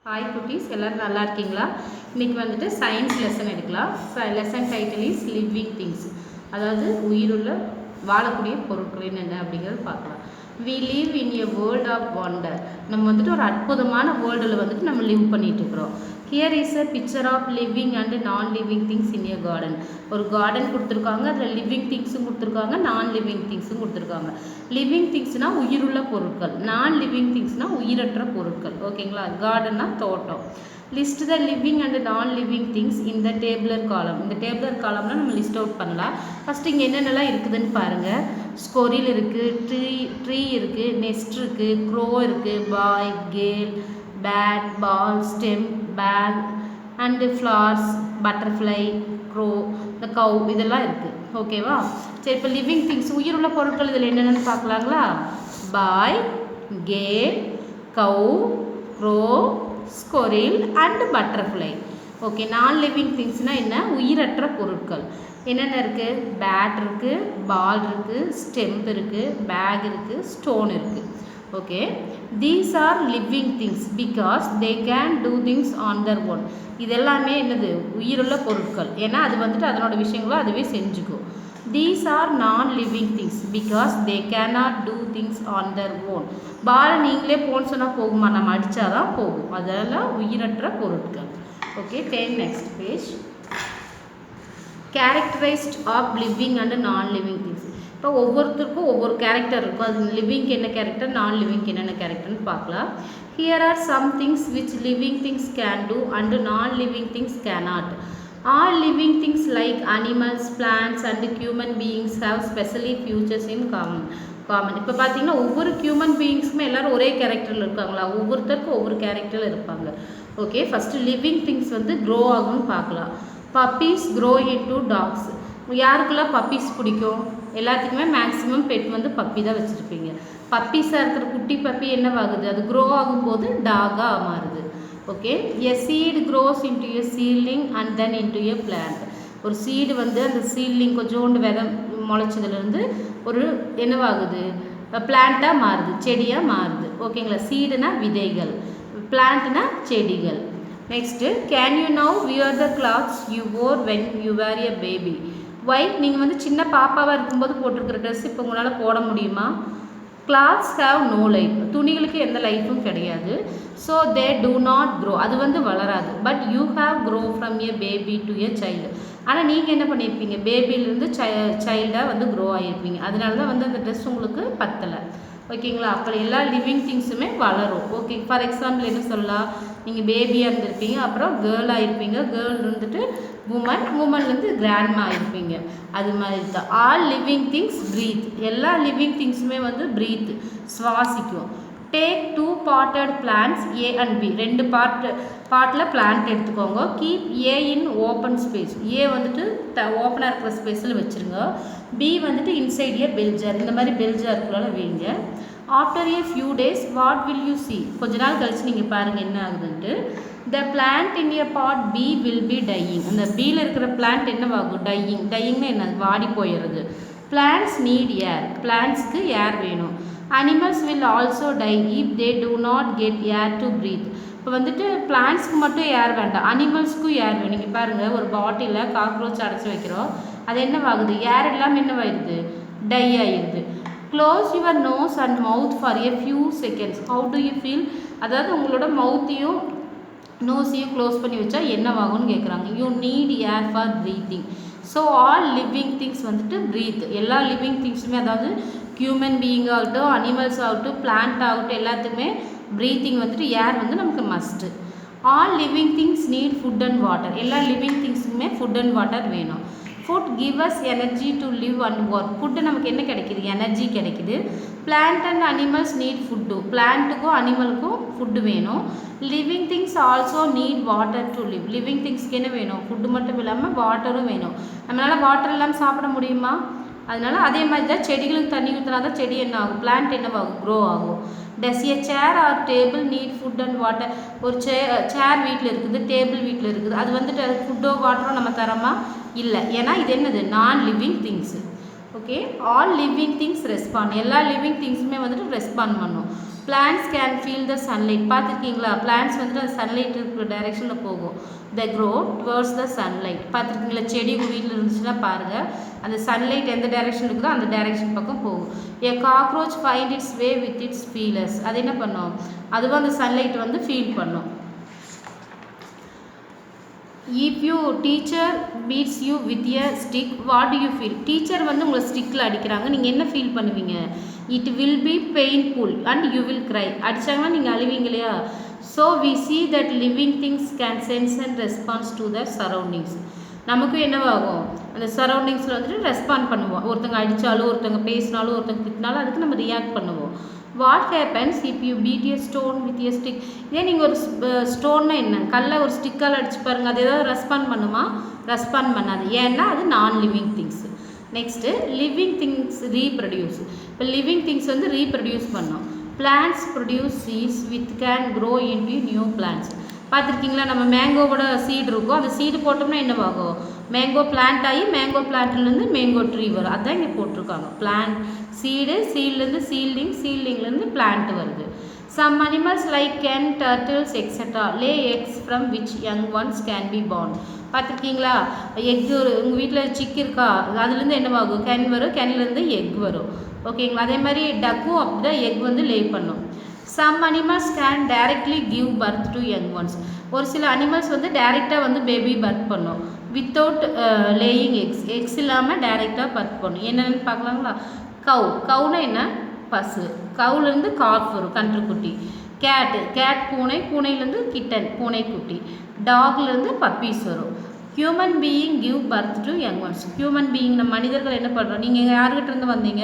Hi குட்டீஸ் எல்லாரும் நல்லா இருக்கீங்களா? இன்னைக்கு வந்துட்டு சயின்ஸ் லெசன் எடுக்கலாம். Lesson title is living things. அதாவது உயிருள்ள வாழக்கூடிய பொருட்கள் என்னென்ன அப்படிங்கிறது பார்க்கலாம். We live in a world of wonder. நம்ம வந்துட்டு ஒரு அற்புதமான வேர்ல்டில் வந்துட்டு நம்ம லிவ் பண்ணிட்டு இருக்கிறோம். Here is a picture of living and non-living things in a garden. ஒரு கார்டன் கொடுத்துருக்காங்க, அதில் லிவிங் திங்ஸும் கொடுத்துருக்காங்க, நான் லிவிங் திங்ஸும் கொடுத்துருக்காங்க. லிவிங் திங்ஸ்னால் உயிருள்ள பொருட்கள், நான் லிவிங் திங்ஸ்னால் உயிரற்ற பொருட்கள். ஓகேங்களா? கார்டன்னா தோட்டம். List the living and non living things இந்த டேபிளர் காலம். இந்த டேபிளர் காலம்லாம் நம்ம லிஸ்ட் அவுட் பண்ணலாம். ஃபஸ்ட்டு இங்கே என்னென்னலாம் இருக்குதுன்னு பாருங்கள். ஸ்கொரில் இருக்குது, ட்ரீ இருக்குது, நெஸ்ட் இருக்குது, க்ரோ இருக்குது, boy, girl, bat, ball, stem, bag and flowers, butterfly, crow, இந்த கவ் இதெல்லாம் இருக்குது. ஓகேவா? சரி, இப்போ லிவிங் திங்ஸ் உயிருள்ள பொருட்கள் இதில் என்னென்னு பார்க்கலாங்களா? Boy, girl, cow, crow, squirrel and butterfly. Okay, நான் லிவிங் திங்ஸ்னால் என்ன? உயிரற்ற பொருட்கள் என்னென்ன இருக்குது? பேட் இருக்குது, பால் இருக்குது, ஸ்டெம்ப் இருக்குது, பேக் இருக்குது, ஸ்டோன் இருக்குது. Okay, these are living things because they can do things on their own. இதெல்லாமே என்னது? உயிருள்ள பொருட்கள். ஏன்னா அது வந்துட்டு அதனோட விஷயங்களோ அதுவே செஞ்சுக்கும். These are non living things because they cannot do things on their own. பாலை நீங்களே போன்னு சொன்னால் போகுமா? நம்ம அடித்தாதான் போகும். அதெல்லாம் உயிரற்ற பொருட்கள். Okay, next page. Characterised of living and non living things. இப்போ ஒவ்வொருத்தருக்கும் ஒவ்வொரு கேரக்டர் இருக்கும். அது லிவிங்க்கு என்ன கேரக்டர், நான் லிவிங்க்கு என்னென்ன கேரக்டர்னு பார்க்கலாம். Here are some things which living things can do and non living things cannot. All living things like animals, plants and human beings have specially features in common. இப்போ பார்த்தீங்கன்னா ஒவ்வொரு ஹியூமன் பீயிங்ஸுமே எல்லோரும் ஒரே கேரக்டரில் இருக்காங்களா? ஒவ்வொருத்தருக்கும் ஒவ்வொரு கேரக்டரில் இருப்பாங்க. ஓகே, ஃபஸ்ட்டு லிவிங் திங்ஸ் வந்து க்ரோ ஆகும்னு பார்க்கலாம். Puppies grow into dogs. யாருக்கெல்லாம் பப்பீஸ் பிடிக்கும்? எல்லாத்துக்குமே மேக்ஸிமம் பெட் வந்து பப்பி தான் வச்சுருப்பீங்க. பப்பீஸாக இருக்கிற குட்டி பப்பி என்னவாகுது? அது க்ரோ ஆகும்போது டாகாக மாறுது. Okay, a seed grows into a seedling and then into a plant. ஒரு சீடு வந்து அந்த சீட்லிங் கொஞ்சோண்டு விதை முளைச்சதுலேருந்து ஒரு என்னவாகுது? பிளான்ட்டாக மாறுது, செடியாக மாறுது. ஓகேங்களா? சீடுனா விதைகள், பிளான்ட்னா செடிகள். Next, can you now wear the clothes you wore when you were a baby. Wait, நீங்கள் வந்து சின்ன பாப்பாவாக இருக்கும்போது போட்டிருக்கிற ட்ரெஸ் இப்போ உங்களால் போட முடியுமா? Clothes have no life. துணிகளுக்கு எந்த லைஃப்பும் கிடையாது. So they do not grow. அது வந்து வளராது. But you have grow from a baby to a child. ஆனால் நீங்கள் என்ன பண்ணியிருப்பீங்க? பேபியிலேருந்து சைல்டாக வந்து க்ரோ ஆகியிருப்பீங்க. அதனால தான் வந்து அந்த ட்ரெஸ் உங்களுக்கு பத்தலை. ஓகேங்களா? அப்போ எல்லா லிவிங் திங்ஸுமே வளரும். ஓகே, ஃபார் எக்ஸாம்பிள் என்ன சொல்லலாம்? நீங்கள் பேபியாக இருந்திருப்பீங்க, அப்புறம் கேர்ள் ஆகிருப்பீங்க, கேர்ள் இருந்துட்டு உமன்லேருந்து கிராண்ட்மா ஆகிருப்பீங்க. அது மாதிரி தான் ஆல் லிவிங் திங்ஸ் ப்ரீத். எல்லா லிவிங் திங்ஸுமே வந்து ப்ரீத், சுவாசிக்கும். Take 2 potted plants A and B. 2 potted plant எடுத்துக்கோங்க. Keep A in open space. A வந்துட்டு ஓப்பனாக இருக்கிற ஸ்பேஸில் வச்சுருங்க. B வந்துட்டு இன்சைட் ஏ பெல்ஜார். இந்த மாதிரி பெல்ஜாருக்குள்ளால வைங்க. After a few days what will you see. கொஞ்ச நாள் கழிச்சு நீங்கள் பாருங்கள் என்ன ஆகுதுன்ட்டு. The plant in a pot B will be dying. அந்த பியில் இருக்கிற பிளான்ட் என்னவாகும்? டையிங்னா என்ன? வாடி போயிடுறது. பிளான்ட்ஸ் நீட் ஏர். பிளான்ட்ஸ்க்கு ஏர் வேணும். Animals will also die if they do not get air to breathe. இப்போ வந்துட்டு பிளான்ட்ஸ்க்கு மட்டும் ஏர் வேண்டாம், அனிமல்ஸ்க்கும் ஏர் வேணும். நீங்கள் பாருங்கள், ஒரு பாட்டிலில் காக்ரோச் அடைச்சி வைக்கிறோம். அது என்னவாகுது? ஏர் இல்லாமல் என்னவாயிடுது? டை ஆகிடுது. Close your nose and mouth for a few seconds. How do you feel? அதாவது உங்களோட மவுத்தையும் நோஸையும் க்ளோஸ் பண்ணி வச்சா என்னவாகும்னு கேட்குறாங்க. You need air for breathing. So all living things வந்துட்டு ப்ரீத். எல்லா லிவிங் திங்ஸுமே, அதாவது ஹியூமன் பீயிங் ஆகட்டும், அனிமல்ஸ் ஆகட்டும், பிளான்ட் ஆகட்டும், எல்லாத்துக்குமே ப்ரீத்திங் வந்துட்டு ஏர் வந்து நமக்கு must. All living things need food and water. எல்லா லிவிங் திங்ஸுக்குமே ஃபுட் அண்ட் வாட்டர் வேணும். Food give us energy to live and work. Food நமக்கு என்ன கிடைக்கிது? எனர்ஜி கிடைக்கிது. Plant and animals need food. பிளான்ட்டுக்கும் அனிமலுக்கும் ஃபுட்டு வேணும். Living things also need water to live. Living திங்ஸ்க்கு என்ன வேணும்? ஃபுட்டு மட்டும் இல்லாமல் வாட்டரும் வேணும். நம்மளால் வாட்டர் இல்லாமல் சாப்பிட முடியுமா? அதனால அதே மாதிரி தான் செடிகளுக்கு தண்ணி ஊற்றினா தான் செடி என்ன ஆகும்? பிளான்ட் என்னவாகும்? க்ரோ ஆகும். Does a chair or table need food and water. ஒரு சேர் வீட்டில் இருக்குது, டேபிள் வீட்டில் இருக்குது. அது வந்துட்டு அது ஃபுட்டோ வாட்டரோ நம்ம தரமா? இல்லை. ஏன்னா இது என்னது? நான் living things. Okay, all living things respond. எல்லா லிவிங் திங்ஸுமே வந்துட்டு ரெஸ்பாண்ட் பண்ணும். plants can feel the sunlight. பார்த்துருக்கீங்களா? plants வந்துட்டு அந்த சன்லைட் இருக்கிற டைரெக்ஷனில் போகும். they grow towards the sunlight. பார்த்துருக்கீங்களா? செடி உங்கள் வீட்டில் இருந்துச்சுன்னா பாருங்கள், அந்த சன்லைட் எந்த டைரெக்ஷன் இருக்குதோ அந்த டைரெக்ஷன் பக்கம் போகும். a cockroach find its way with its feelers. அது என்ன பண்ணும்? அதுவும் அந்த சன்லைட் வந்து ஃபீல் பண்ணும். if you teacher beats you with a stick, what do you feel? Teacher வந்து உங்களை ஸ்டிக்கில் அடிக்கிறாங்க, நீங்கள் என்ன ஃபீல் பண்ணுவீங்க? it will be painful and you will cry. அடித்தாங்கன்னா நீங்கள் அழுவீங்க இல்லையா? so we see that living things can sense and response to their surroundings. நமக்கும் என்னவாகும்? அந்த சரௌண்டிங்ஸில் வந்துட்டு ரெஸ்பாண்ட் பண்ணுவோம். ஒருத்தங்க அடித்தாலும், ஒருத்தங்க பேசினாலும், ஒருத்தங்க திட்டினாலும் அதுக்கு நம்ம ரியாக்ட் பண்ணுவோம். What happens if you beat a stone with a stick? இதே நீங்கள் ஒரு ஸ்டோன்னா என்ன, கல்லை ஒரு ஸ்டிக்கால் அடிச்சு பாருங்கள், அது ஏதாவது ரெஸ்பாண்ட் பண்ணுமா? ரெஸ்பாண்ட் பண்ணாது. ஏன்னா அது நான் living things. Next living things reproduce. இப்போ லிவிங் திங்ஸ் வந்து ரீப்ரொடியூஸ் பண்ணோம். Plants produce seeds with can grow into new plants. பார்த்துருக்கீங்களா? நம்ம மேங்கோவோட சீடு இருக்கும், அந்த சீடு போட்டோம்னா என்னவாகும்? மேங்கோ பிளான்ட் ஆகி மேங்கோ பிளான்ட்லேருந்து மேங்கோ ட்ரீ வரும். அதுதான் இங்கே போட்டிருக்காங்க. பிளான்ட் சீடு, சீட்லேருந்து சீல்டிங், சீல்டிங்லேருந்து பிளான்ட் வருது. Some animals like can, turtles etcetera Leh X from which young once can be born. பார்த்துருக்கீங்களா? எக்கு உங்கள் வீட்டில் சிக்கு இருக்கா, அதுலேருந்து என்னவாகும்? கேன் வரும், கேன்லேருந்து எக் வரும். ஓகேங்களா? அதே மாதிரி டக்கும் அப்படி தான் எக் வந்து லே பண்ணும். Some animals can directly give birth to young ones. ஒரு சில அனிமல்ஸ் வந்து டைரெக்டாக வந்து பேபி பர்த் பண்ணும், வித்தவுட் லேயிங் எக்ஸ். எக்ஸ் இல்லாமல் டைரெக்டாக பர்த் பண்ணும். என்னென்னு பார்க்கலாங்களா? கவு, கவுனா என்ன? பசு. கவுலேருந்து காஃப் வரும், கன்றுக்குட்டி. கேட்டு, கேட் பூனை, பூனையிலேருந்து கிட்டன், பூனைக்குட்டி. டாக்லேருந்து பப்பீஸ் வரும். Human being give birth to young once. Human being, நம்ம மனிதர்கள் என்ன பண்ணுறோம்? நீங்கள் யாருக்கிட்டேருந்து வந்தீங்க?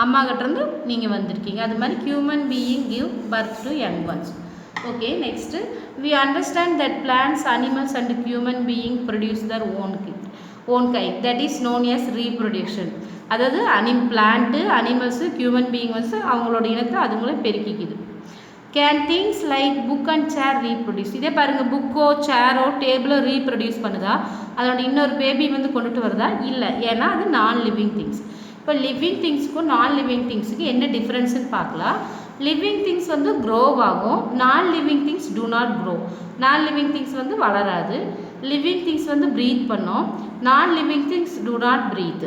அம்மா கிட்டேருந்து நீங்கள் வந்திருக்கீங்க. அது மாதிரி human being give birth to young once. Okay, next we understand that plants, animals and human being produce their own kind, that is known as reproduction. அதாவது பிளான்ட்டு, அனிமல்ஸு, ஹியூமன் பீயிங் வந்து அவங்களோட இனத்தை அதுங்களே பெருக்கிக்குது. Can things like book and chair reproduce? இதே பாருங்கள், புக்கோ சேரோ டேபிளோ reproduce பண்ணுதா? அதோட இன்னொரு பேபி வந்து கொண்டுட்டு வருதா? இல்லை, ஏன்னா அது நான் லிவிங் திங்ஸ். இப்போ லிவிங் திங்ஸுக்கும் நான் லிவிங் திங்ஸுக்கு என்ன டிஃப்ரென்ஸ்னு பார்க்கலாம். லிவிங் திங்ஸ் வந்து க்ரோவ் ஆகும், non living things do not grow. Non living things வந்து வளராது. லிவிங் திங்ஸ் வந்து ப்ரீத் பண்ணும், non living things do not breathe.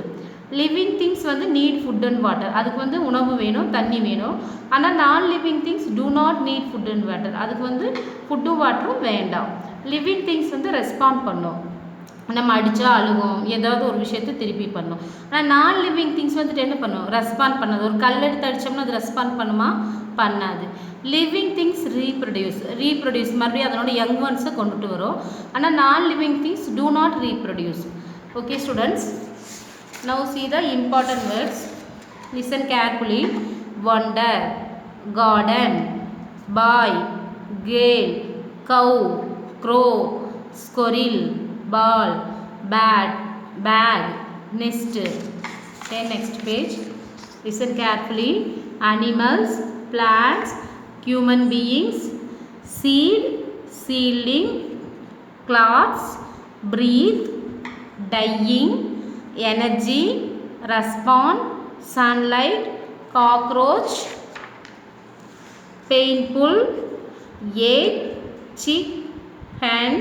Living things வந்து நீட் ஃபுட் அண்ட் வாட்டர், அதுக்கு வந்து உணவு வேணும், தண்ணி வேணும். ஆனால் non living things do not need food and water, அதுக்கு வந்து ஃபுட்டும் வாட்டரும் வேண்டாம். லிவிங் திங்ஸ் வந்து ரெஸ்பாண்ட் பண்ணும், நம்ம அடித்தா அழுகும், ஏதாவது ஒரு விஷயத்தை திருப்பி பண்ணும். ஆனால் நான் லிவிங் திங்ஸ் வந்துட்டு என்ன பண்ணும்? ரெஸ்பாண்ட் பண்ணாது. ஒரு கல் எடுத்து அடித்தோம்னா அது ரெஸ்பாண்ட் பண்ணுமா? பண்ணாது. லிவிங் திங்ஸ் ரீப்ரொடியூஸ் மறுபடியும் அதனோட யங் ஒன்ஸை கொண்டுட்டு வரும். ஆனால் non living things do not reproduce. Okay students, now see the important words. Listen carefully. Wonder, garden, boy, gale, cow, crow, squirrel, ball, bat, bag, nest. Okay, next page. Listen carefully. Animals, plants, human beings, seed, seedling, cloths, breathe, dying, energy, respond, sunlight, cockroach, painful, egg, chick, hen,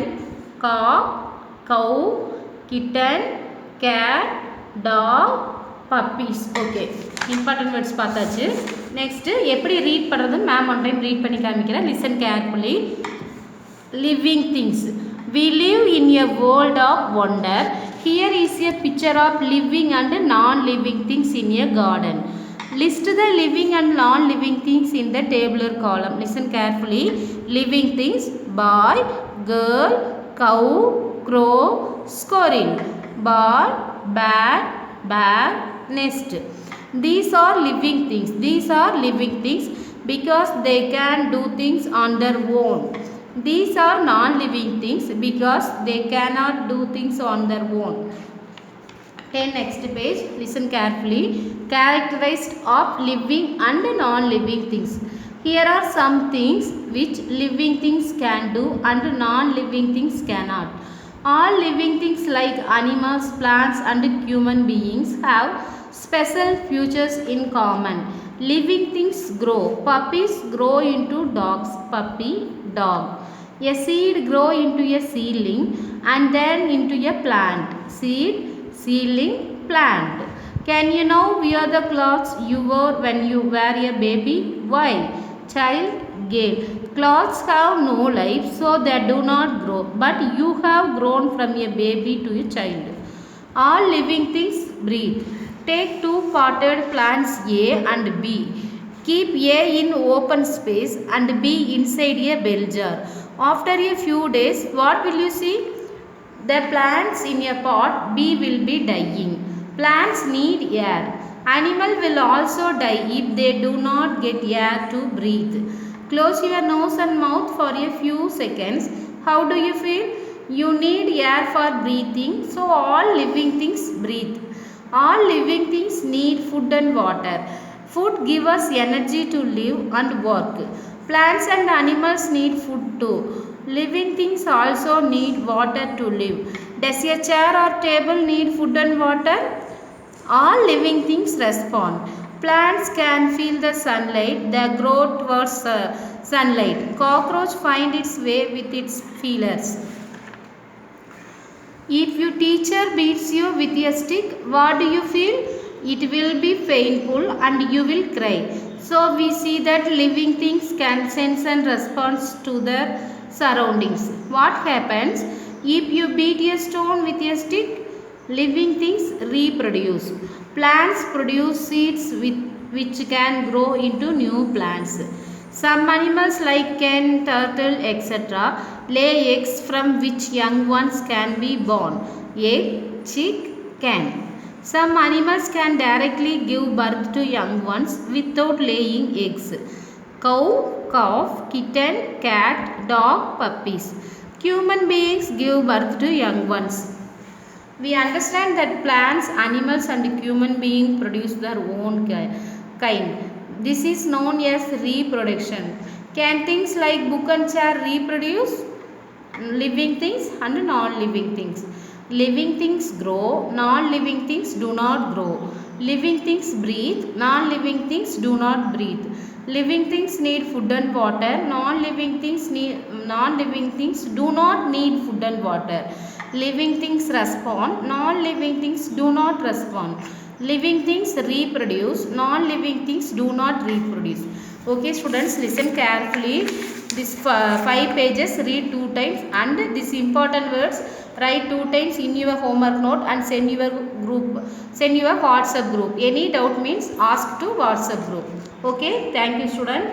cock, cow, kitten, cat, dog, puppies. Okay, important words பார்த்தாச்சு. Next எப்படி read பண்ணுறதுன்னு ma'am one time read பண்ணி காமிக்கிறேன். Listen carefully. Living things. We live in a world of wonder. Here is a picture of living and non-living things in a garden. List the living and non-living things in the tabular column. Listen carefully. Living things: boy, girl, cow, crow, squirrel, ball, bat, bag, nest. These are living things. These are living things because they can do things on their own. These are non-living things because they cannot do things on their own. Okay, next page. Listen carefully. Characterized of living and non-living things. Here are some things which living things can do and non-living things cannot. All living things like animals, plants and human beings have special features in common. Living things grow. Puppies grow into dogs. Puppy, dog. A seed grow into a seedling and then into a plant. Seed, seedling, plant. Can you now wear the clothes you wore when you were a baby? Why? Child, gay. Clothes have no life, so they do not grow. But you have grown from a baby to a child. All living things breathe. Take two potted plants A and B. Keep A in open space and B inside a bell jar. After a few days, what will you see? The plants in a pot B will be dying. Plants need air. Animal will also die if they do not get air to breathe. Close your nose and mouth for a few seconds. How do you feel? You need air for breathing, so all living things breathe. All living things need food and water. Food gives us energy to live and work. Plants and animals need food too. Living things also need water to live. Does a chair or table need food and water? All living things respond. Plants can feel the sunlight. They grow towards sunlight. Cockroach find its way with its feelers. If your teacher beats you with a stick, what do you feel? It will be painful and you will cry. So we see that living things can sense and respond to their surroundings. What happens if you beat a stone with a stick? Living things reproduce. Plants produce seeds which can grow into new plants. Some animals like hen, turtle, etc. lay eggs from which young ones can be born. Egg, chick, can. Some animals can directly give birth to young ones without laying eggs. Cow, calf, kitten, cat, dog, puppies. Human beings give birth to young ones. We understand that plants, animals and human beings produce their own kind. This is known as reproduction. Can things like book and chair reproduce? Living things and non-living things. Living things grow, non-living things do not grow. Living things breathe, non-living things do not breathe. Living things need food and water, non-living things do not need food and water. Living things respond, non-living things do not respond. Living things reproduce, non-living things do not reproduce. Okay students, listen carefully. This 5 pages read 2 times and these important words write 2 times in your homework note and send your WhatsApp group. Any doubt means ask to WhatsApp group. Okay, thank you student.